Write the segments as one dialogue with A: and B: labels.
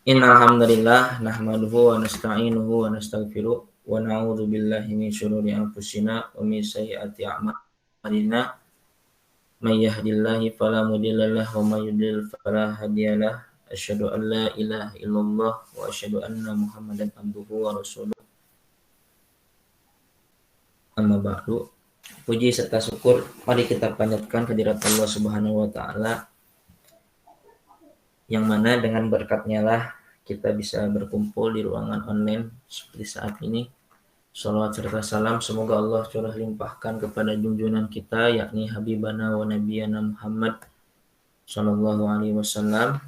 A: Innal hamdalillah nahmaduhu wa nasta'inuhu wa nastaghfiruh wa na'udzu billahi min syururi anfusina wa min sayyiati a'malina. May yahdihillahu fala mudhillalah wa may yudlil fala hadiyalah. Asyhadu an la ilaha illallah wa asyhadu anna Muhammadan abduhu wa rasuluh. Amma ba'du. Puji serta syukur mari kita panjatkan kehadirat Allah Subhanahu wa taala, yang mana dengan berkatnya lah kita bisa berkumpul di ruangan online seperti saat ini. Shalawat serta salam semoga Allah curah limpahkan kepada junjungan kita, yakni Habibana wa Nabiyana Muhammad Sallallahu Alaihi Wasallam,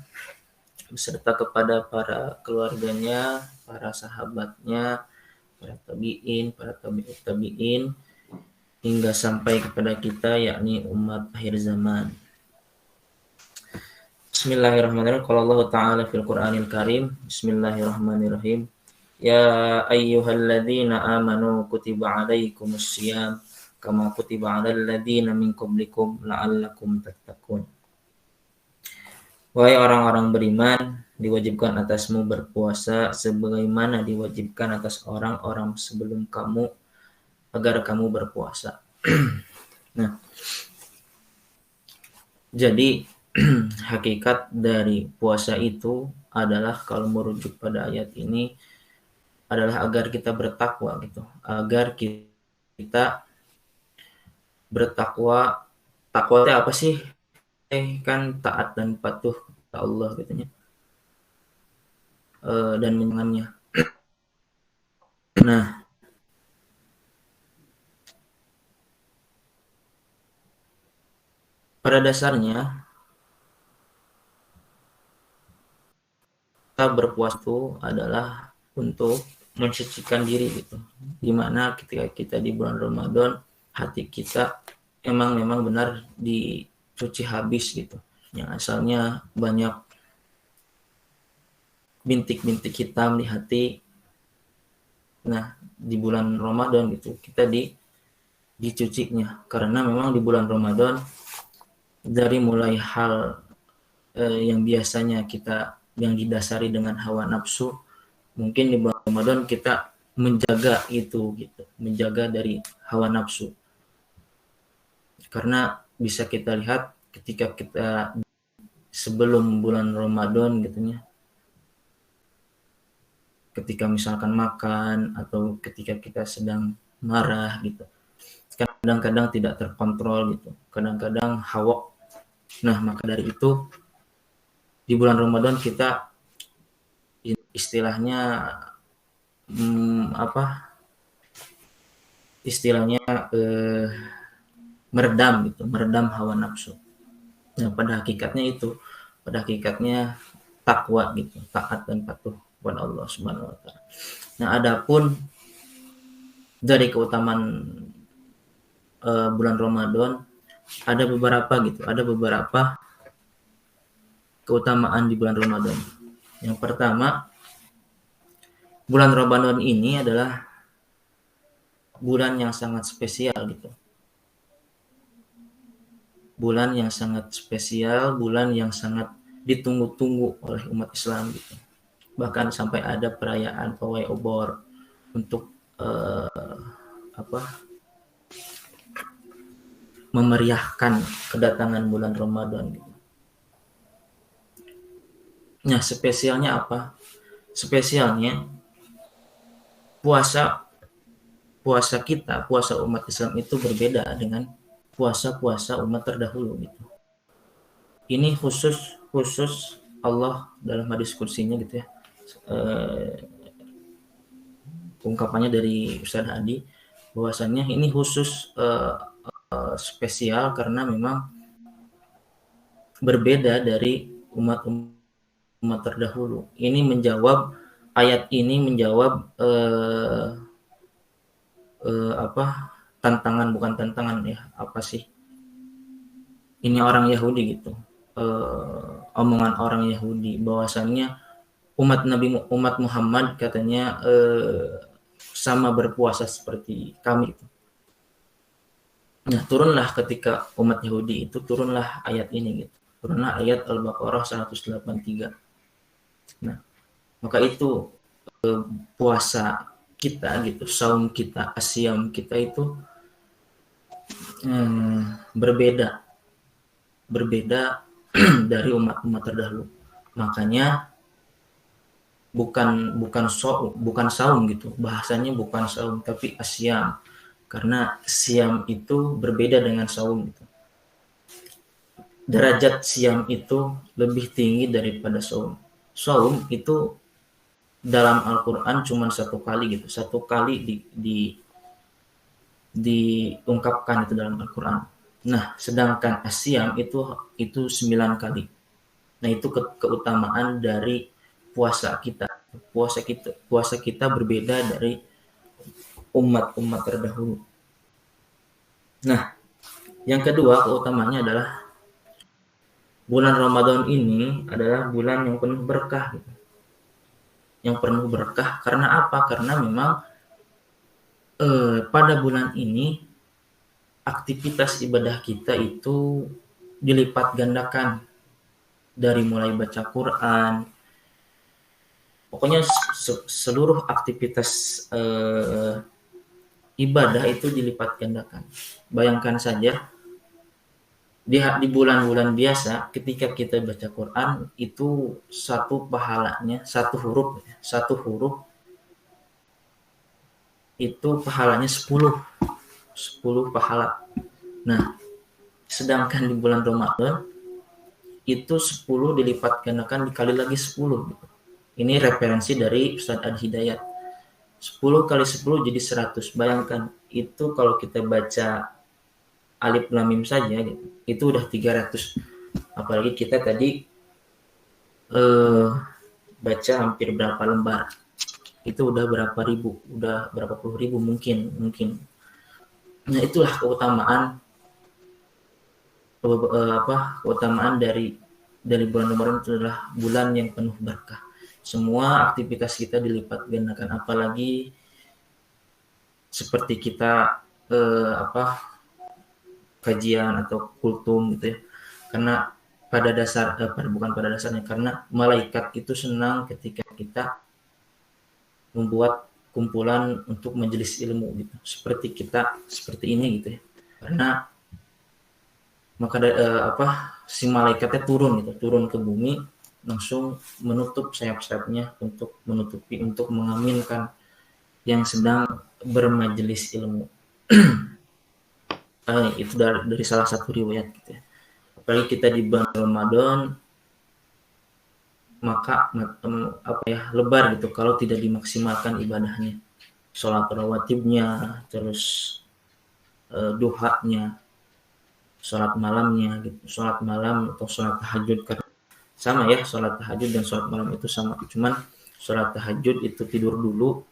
A: beserta kepada para keluarganya, para sahabatnya, para tabi'in, para tabi'ut tabi'in, hingga sampai kepada kita, yakni umat akhir zaman. Bismillahirrahmanirrahim. Qala Allah Ta'ala fil Qur'anil Karim. Bismillahirrahmanirrahim. Ya ayyuhalladzina amanu kutiba alaikumus syiyam kama kutiba alal ladzina min qablikum la'allakum tattaqun. Wahai orang-orang beriman, diwajibkan atasmu berpuasa sebagaimana diwajibkan atas orang-orang sebelum kamu agar kamu berpuasa. Nah, jadi hakikat dari puasa itu adalah, kalau merujuk pada ayat ini, adalah agar kita bertakwa gitu, agar kita bertakwa. Takwa itu apa sih? Kan taat dan patuh kepada Allah gitu ya, dan menyenangkannya. Nah, pada dasarnya kita berpuasa itu adalah untuk mensucikan diri gitu. Dimana ketika kita di bulan Ramadan, hati kita memang benar dicuci habis gitu. Yang asalnya banyak bintik-bintik hitam di hati. Nah, di bulan Ramadan gitu kita dicucinya, karena memang di bulan Ramadan dari mulai hal yang biasanya kita yang didasari dengan hawa nafsu, mungkin di bulan Ramadan kita menjaga itu gitu, menjaga dari hawa nafsu. Karena bisa kita lihat ketika kita sebelum bulan Ramadan gitu ya, ketika misalkan makan atau ketika kita sedang marah gitu, kadang-kadang tidak terkontrol gitu, kadang-kadang hawa. Nah, maka dari itu di bulan Ramadan kita istilahnya meredam hawa nafsu. Nah, pada hakikatnya takwa gitu, taat dan patuh kepada Allah Subhanahu wa taala. Nah, adapun dari keutamaan bulan Ramadan ada beberapa keutamaan di bulan Ramadan. Yang pertama, bulan Ramadan ini adalah bulan yang sangat spesial gitu. Bulan yang sangat spesial, bulan yang sangat ditunggu-tunggu oleh umat Islam gitu. Bahkan sampai ada perayaan pawai obor untuk memeriahkan kedatangan bulan Ramadan gitu. Nah, spesialnya apa? Spesialnya puasa umat Islam itu berbeda dengan puasa umat terdahulu gitu. Ini khusus Allah dalam hadis kursinya gitu ya. Ungkapannya dari Ustaz Hadi bahwasanya ini khusus spesial karena memang berbeda dari umat terdahulu. Ini menjawab ayat ini menjawab tantangan, bukan tantangan ya, apa sih? Ini orang Yahudi gitu. Omongan orang Yahudi bahwasannya umat Muhammad katanya sama berpuasa seperti kami itu. Nah, turunlah ketika umat Yahudi itu turunlah ayat ini gitu. Turunlah ayat Al-Baqarah 183. Nah, Maka itu puasa kita gitu, saum kita, asyam kita itu berbeda dari umat-umat terdahulu. Makanya bukan saum gitu, bahasanya bukan saum tapi asyam, karena siam itu berbeda dengan saum gitu. Derajat siam itu lebih tinggi daripada saum. Saum itu dalam Al-Quran cuma satu kali gitu, satu kali diungkapkan itu dalam Al-Quran. Nah, sedangkan asyam itu 9 kali. Nah, itu keutamaan dari puasa kita. Puasa kita berbeda dari umat-umat terdahulu. Nah, yang kedua keutamaannya adalah bulan Ramadan ini adalah bulan yang penuh berkah gitu. Yang penuh berkah karena apa? Karena memang pada bulan ini aktivitas ibadah kita itu dilipat gandakan, dari mulai baca Quran, pokoknya seluruh aktivitas ibadah itu dilipat gandakan. Bayangkan saja di bulan-bulan biasa ketika kita baca Quran itu satu pahalanya, satu huruf itu pahalanya 10 pahala. Nah, sedangkan di bulan Ramadan itu 10 dilipat gandakan dikali lagi 10 gitu. Ini referensi dari Ustadz Ad-Hidayat. 10 kali 10 jadi 100. Bayangkan itu kalau kita baca alif lam mim saja gitu, itu udah 300. Apalagi kita tadi baca hampir berapa lembar. Itu udah berapa ribu, udah berapa puluh ribu mungkin. Nah, itulah keutamaan dari bulan Ramadan. Itu adalah bulan yang penuh berkah. Semua aktivitas kita dilipat gandakan, apalagi seperti kita kajian atau kultum gitu ya. Karena bukan pada dasarnya, karena malaikat itu senang ketika kita membuat kumpulan untuk majelis ilmu gitu. Seperti ini gitu ya. Karena maka si malaikatnya turun ke bumi, langsung menutup sayap-sayapnya untuk mengaminkan yang sedang bermajelis ilmu. Itu dari salah satu riwayat gitu ya. Apalagi kita di bulan Ramadan, maka lebar gitu kalau tidak dimaksimalkan ibadahnya, sholat rawatibnya, terus duhanya, sholat malamnya gitu, sholat malam atau sholat tahajud, karena sama ya, sholat tahajud dan sholat malam itu sama, cuman sholat tahajud itu tidur dulu,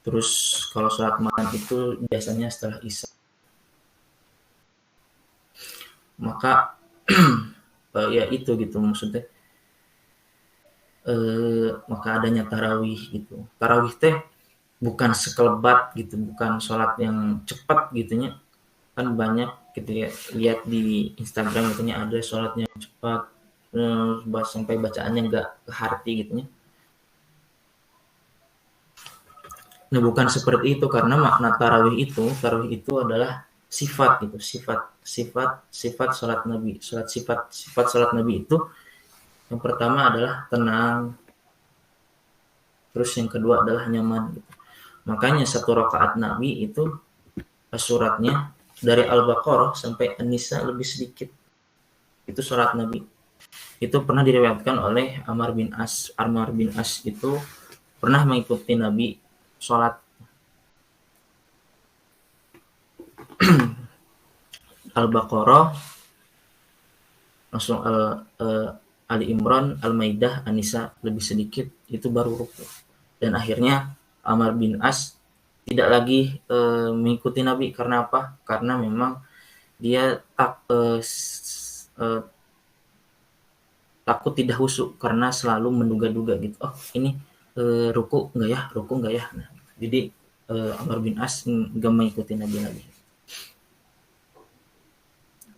A: terus kalau sholat malam itu biasanya setelah isya. Maka ya itu gitu maksudnya, maka adanya tarawih gitu. Tarawih teh bukan sekelebat gitu, bukan sholat yang cepat gitunya. Kan banyak gitu ya, lihat di Instagram gitunya ada sholatnya cepat, sampai bacaannya nggak ke hati gitunya. Nah, bukan seperti itu, karena makna tarawih itu adalah sifat gitu, sifat sholat Nabi. Sifat sholat Nabi itu yang pertama adalah tenang, terus yang kedua adalah nyaman gitu. Makanya satu rakaat Nabi itu suratnya dari Al-Baqarah sampai An-Nisa lebih sedikit. Itu sholat Nabi. Itu pernah diriwayatkan oleh Ammar bin As itu pernah mengikuti Nabi sholat Al-Baqarah, langsung Ali Imran, Al-Maidah, An-Nisa lebih sedikit, itu baru rukuk. Dan akhirnya Ammar bin As tidak lagi mengikuti Nabi. Karena apa? Karena memang dia takut tidak khusyuk, karena selalu menduga-duga gitu. Oh, ini ruku enggak ya. Nah, jadi Ammar bin As enggak mengikuti Nabi lagi.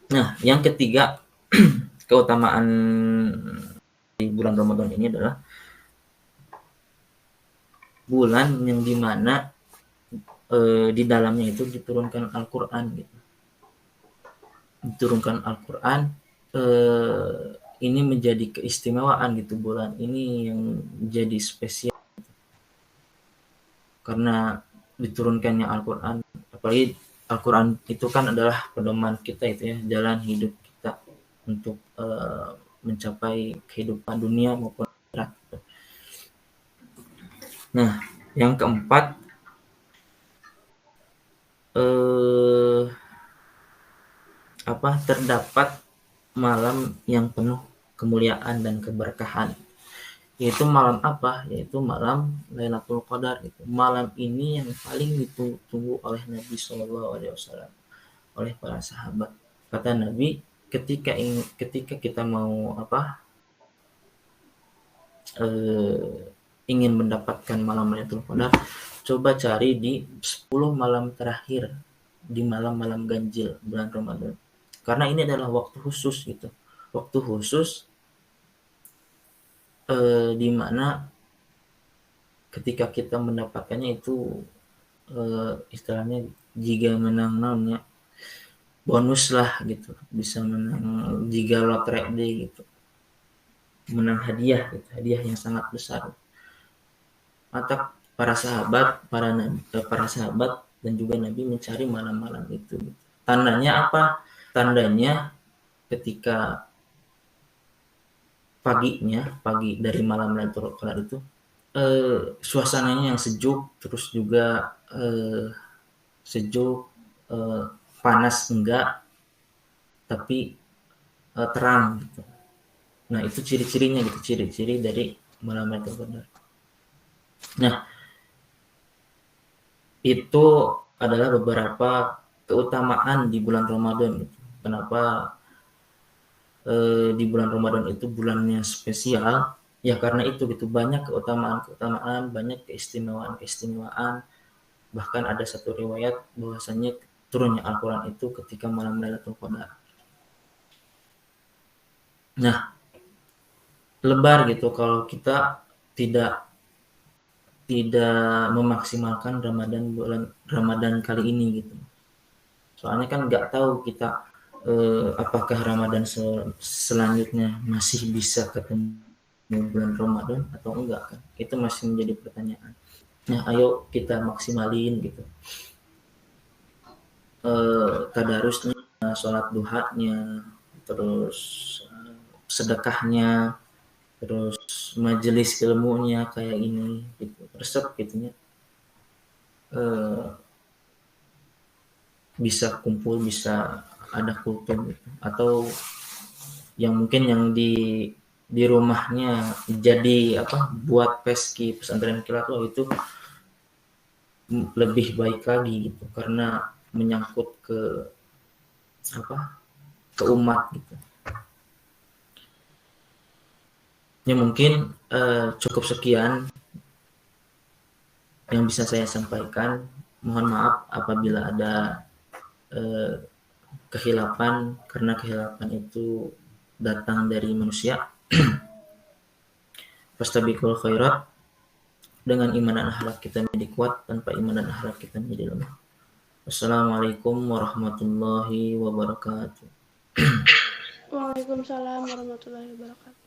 A: Nah, yang ketiga keutamaan di bulan Ramadan ini adalah bulan yang dimana di dalamnya itu diturunkan Al-Quran gitu. Diturunkan Al-Quran, ini menjadi keistimewaan gitu, bulan ini yang jadi spesial karena diturunkannya Al-Quran. Apalagi Al-Quran itu kan adalah pedoman kita itu ya, jalan hidup kita untuk mencapai kehidupan dunia maupun akhirat. Nah, yang keempat, terdapat malam yang penuh kemuliaan dan keberkahan. Yaitu malam apa? Yaitu malam Lailatul Qadar itu. Malam ini yang paling ditunggu oleh Nabi SAW, oleh para sahabat. Kata Nabi, ketika kita mau ingin mendapatkan malam Lailatul Qadar, coba cari di 10 malam terakhir, di malam-malam ganjil bulan Ramadan. Karena ini adalah waktu khusus gitu. Waktu khusus di mana ketika kita mendapatkannya itu istilahnya jika menang naonnya bonus lah gitu, bisa menang jika lotre deh gitu, menang hadiah gitu, hadiah yang sangat besar. Maka para sahabat dan juga Nabi mencari malam-malam itu gitu. Tandanya apa? Tandanya ketika pagi dari malam Lailatul Qadar itu suasananya yang sejuk, terus juga sejuk, panas enggak, tapi terang gitu. Nah, itu ciri-cirinya gitu, ciri-ciri dari malam Lailatul Qadar. Nah, itu adalah beberapa keutamaan di bulan Ramadan gitu. Kenapa di bulan Ramadan itu bulannya spesial? Ya karena itu gitu, banyak keutamaan-keutamaan, banyak keistimewaan-keistimewaan. Bahkan ada satu riwayat bahwasanya turunnya Al-Quran itu ketika malam Lailatul Qadar. Nah, lebar gitu kalau kita tidak memaksimalkan bulan Ramadan kali ini gitu. Soalnya kan nggak tahu kita apakah Ramadan selanjutnya masih bisa ketemu bulan Ramadan atau enggak kan? Itu masih menjadi pertanyaan. Nah, ayo kita maksimalin gitu. Tadarusnya, sholat duhanya, terus sedekahnya, terus majelis ilmunya kayak ini gitu, resep gitunya, bisa kumpul, bisa ada kultum gitu. Atau yang mungkin yang di rumahnya jadi buat peski pesantren kilat itu lebih baik lagi gitu, karena menyangkut ke umat gitu. Ya mungkin cukup sekian yang bisa saya sampaikan. Mohon maaf apabila ada kehilapan, karena kehilapan itu datang dari manusia. Fastabiqul khairat, dengan iman dan akhlak kita menjadi kuat, tanpa iman dan akhlak kita menjadi lemah. Wassalamualaikum warahmatullahi wabarakatuh.
B: Waalaikumsalam warahmatullahi wabarakatuh.